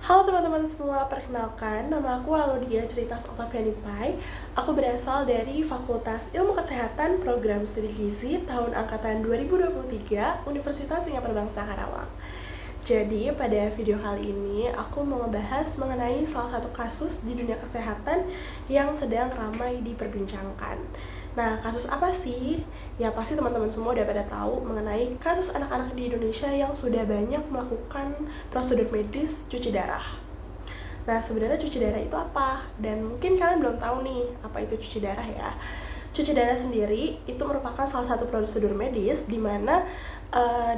Halo teman-teman semua, perkenalkan nama aku Alodia Cerita Oktaviani Pai. Aku berasal dari Fakultas Ilmu Kesehatan Program Studi Gizi tahun angkatan 2023 Universitas Singapura Bangsa Karawang. Jadi pada video kali ini aku mau membahas mengenai salah satu kasus di dunia kesehatan yang sedang ramai diperbincangkan. Nah, kasus apa sih? Ya pasti teman-teman semua udah pada tahu mengenai kasus anak-anak di Indonesia yang sudah banyak melakukan prosedur medis cuci darah. Nah, sebenarnya cuci darah itu apa? Dan mungkin kalian belum tahu nih, apa itu cuci darah ya. Cuci darah sendiri itu merupakan salah satu prosedur medis di mana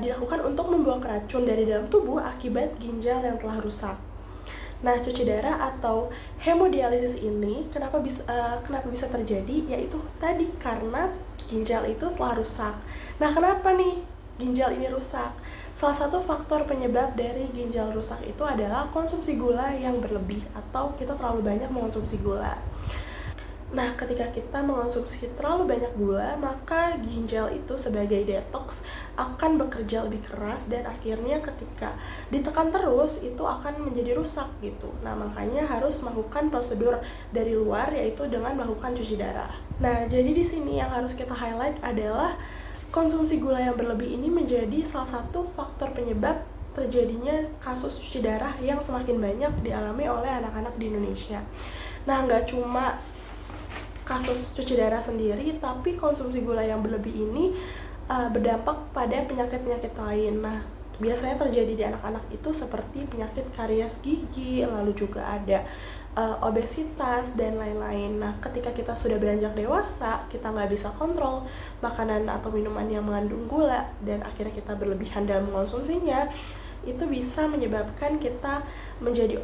dilakukan untuk membuang racun dari dalam tubuh akibat ginjal yang telah rusak. Nah, cuci darah atau hemodialisis ini kenapa bisa terjadi? Yaitu tadi karena ginjal itu telah rusak. Nah, kenapa nih ginjal ini rusak? Salah satu faktor penyebab dari ginjal rusak itu adalah konsumsi gula yang berlebih atau kita terlalu banyak mengonsumsi gula. Nah, ketika kita mengonsumsi terlalu banyak gula, maka ginjal itu sebagai detox akan bekerja lebih keras dan akhirnya ketika ditekan terus itu akan menjadi rusak gitu. Nah, makanya harus melakukan prosedur dari luar yaitu dengan melakukan cuci darah. Nah, jadi di sini yang harus kita highlight adalah konsumsi gula yang berlebih ini menjadi salah satu faktor penyebab terjadinya kasus cuci darah yang semakin banyak dialami oleh anak-anak di Indonesia. Nah, nggak cuma kasus cuci darah sendiri, tapi konsumsi gula yang berlebih ini berdampak pada penyakit-penyakit lain. Nah, biasanya terjadi di anak-anak itu seperti penyakit karies gigi, lalu juga ada obesitas dan lain-lain. Nah, ketika kita sudah beranjak dewasa, kita nggak bisa kontrol makanan atau minuman yang mengandung gula dan akhirnya kita berlebihan dalam mengonsumsinya, itu bisa menyebabkan kita menjadi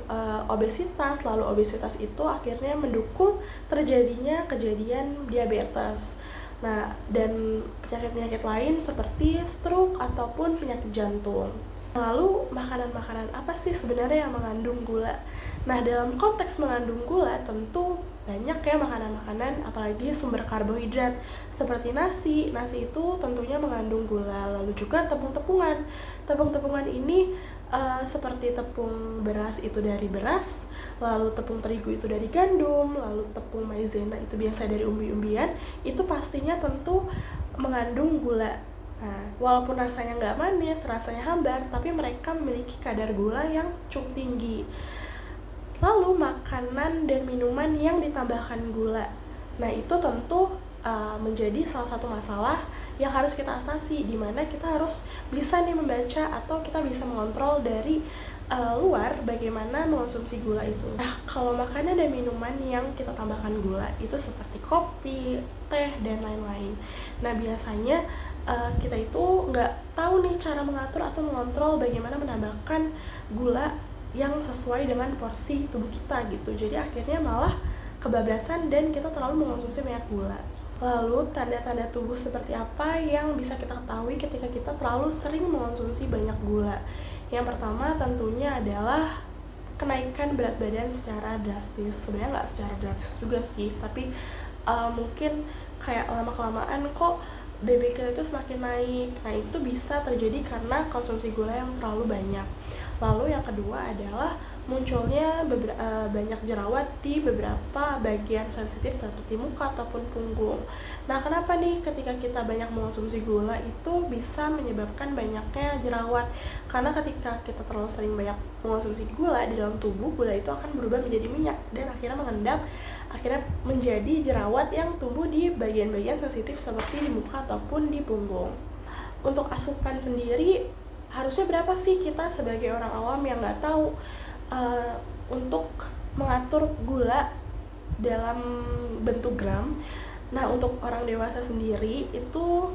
obesitas, lalu obesitas itu akhirnya mendukung terjadinya kejadian diabetes. Nah, dan penyakit-penyakit lain seperti stroke ataupun penyakit jantung. Lalu makanan-makanan apa sih sebenarnya yang mengandung gula? Nah, dalam konteks mengandung gula tentu banyak ya makanan-makanan, apalagi sumber karbohidrat seperti nasi. Nasi itu tentunya mengandung gula, lalu juga tepung-tepungan. Tepung-tepungan ini seperti tepung beras itu dari beras, lalu tepung terigu itu dari gandum, lalu tepung maizena itu biasa dari umbi-umbian, itu pastinya tentu mengandung gula. Nah, walaupun rasanya nggak manis, rasanya hambar, tapi mereka memiliki kadar gula yang cukup tinggi. Lalu makanan dan minuman yang ditambahkan gula. Nah, itu tentu menjadi salah satu masalah yang harus kita atasi, di mana kita harus bisa nih membaca atau kita bisa mengontrol dari luar bagaimana mengonsumsi gula itu. Nah, kalau makanan dan minuman yang kita tambahkan gula itu seperti kopi, teh, dan lain-lain. Nah, biasanya kita itu nggak tahu nih cara mengatur atau mengontrol bagaimana menambahkan gula yang sesuai dengan porsi tubuh kita gitu. Jadi akhirnya malah kebablasan dan kita terlalu mengonsumsi banyak gula. Lalu tanda-tanda tubuh seperti apa yang bisa kita ketahui ketika kita terlalu sering mengonsumsi banyak gula? Yang pertama tentunya adalah kenaikan berat badan secara drastis. Sebenarnya nggak secara drastis juga sih, tapi mungkin kayak lama-kelamaan kok BB kita itu semakin naik. Nah, itu bisa terjadi karena konsumsi gula yang terlalu banyak. Lalu yang kedua adalah munculnya banyak jerawat di beberapa bagian sensitif seperti muka ataupun punggung. Nah, kenapa nih ketika kita banyak mengonsumsi gula itu bisa menyebabkan banyaknya jerawat? Karena ketika kita terlalu sering banyak mengonsumsi gula di dalam tubuh, gula itu akan berubah menjadi minyak dan akhirnya mengendap, akhirnya menjadi jerawat yang tumbuh di bagian-bagian sensitif seperti di muka ataupun di punggung. Untuk asupan sendiri, harusnya berapa sih kita sebagai orang awam yang nggak tahu untuk mengatur gula dalam bentuk gram? Nah, untuk orang dewasa sendiri itu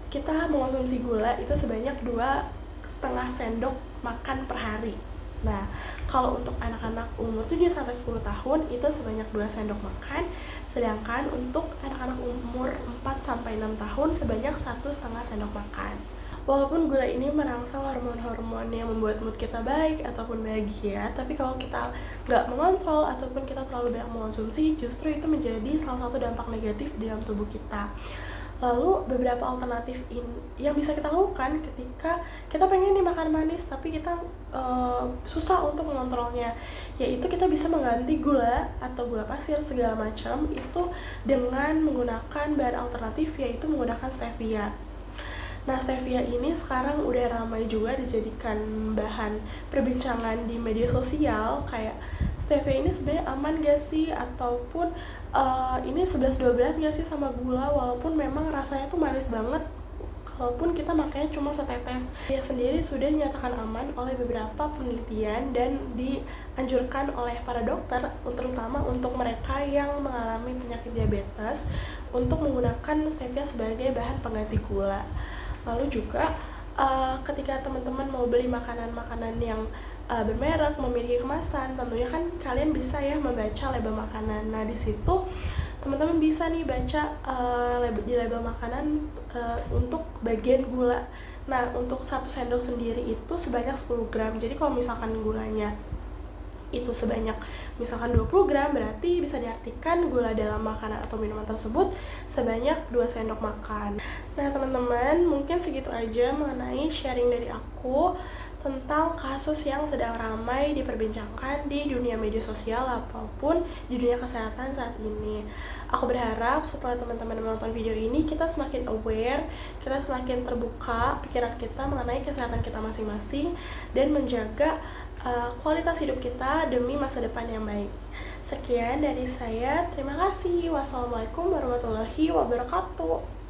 kita mengonsumsi gula itu sebanyak 2,5 sendok makan per hari. Nah, kalau untuk anak-anak umur 7-10 tahun itu sebanyak 2 sendok makan, sedangkan untuk anak-anak umur 4-6 tahun sebanyak 1,5 sendok makan. Walaupun gula ini merangsang hormon-hormon yang membuat mood kita baik ataupun bahagia, tapi kalau kita nggak mengontrol ataupun kita terlalu banyak mengonsumsi, justru itu menjadi salah satu dampak negatif di dalam tubuh kita. Lalu beberapa alternatif yang bisa kita lakukan ketika kita pengen nih makan manis tapi kita susah untuk mengontrolnya, yaitu kita bisa mengganti gula atau gula pasir segala macam itu dengan menggunakan bahan alternatif, yaitu menggunakan stevia. Nah, stevia ini sekarang udah ramai juga dijadikan bahan perbincangan di media sosial, kayak stevia ini sebenarnya aman gak sih, ataupun ini 11-12 gak sih sama gula, walaupun memang rasanya tuh manis banget walaupun kita makanya cuma setetes. Dia sendiri sudah dinyatakan aman oleh beberapa penelitian dan dianjurkan oleh para dokter, terutama untuk mereka yang mengalami penyakit diabetes, untuk menggunakan stevia sebagai bahan pengganti gula. Lalu juga ketika teman-teman mau beli makanan-makanan yang bermerek, memiliki kemasan, tentunya kan kalian bisa ya membaca label makanan. Nah, di situ teman-teman bisa nih baca di label makanan untuk bagian gula. Nah, untuk 1 sendok sendiri itu sebanyak 10 gram. Jadi kalau misalkan gulanya itu sebanyak misalkan 20 gram, berarti bisa diartikan gula dalam makanan atau minuman tersebut sebanyak 2 sendok makan. Nah, teman-teman, mungkin segitu aja mengenai sharing dari aku tentang kasus yang sedang ramai diperbincangkan di dunia media sosial ataupun di dunia kesehatan saat ini. Aku berharap setelah teman-teman menonton video ini, kita semakin aware, kita semakin terbuka pikiran kita mengenai kesehatan kita masing-masing, dan menjaga kualitas hidup kita demi masa depan yang baik. Sekian dari saya, terima kasih. Wassalamualaikum warahmatullahi wabarakatuh.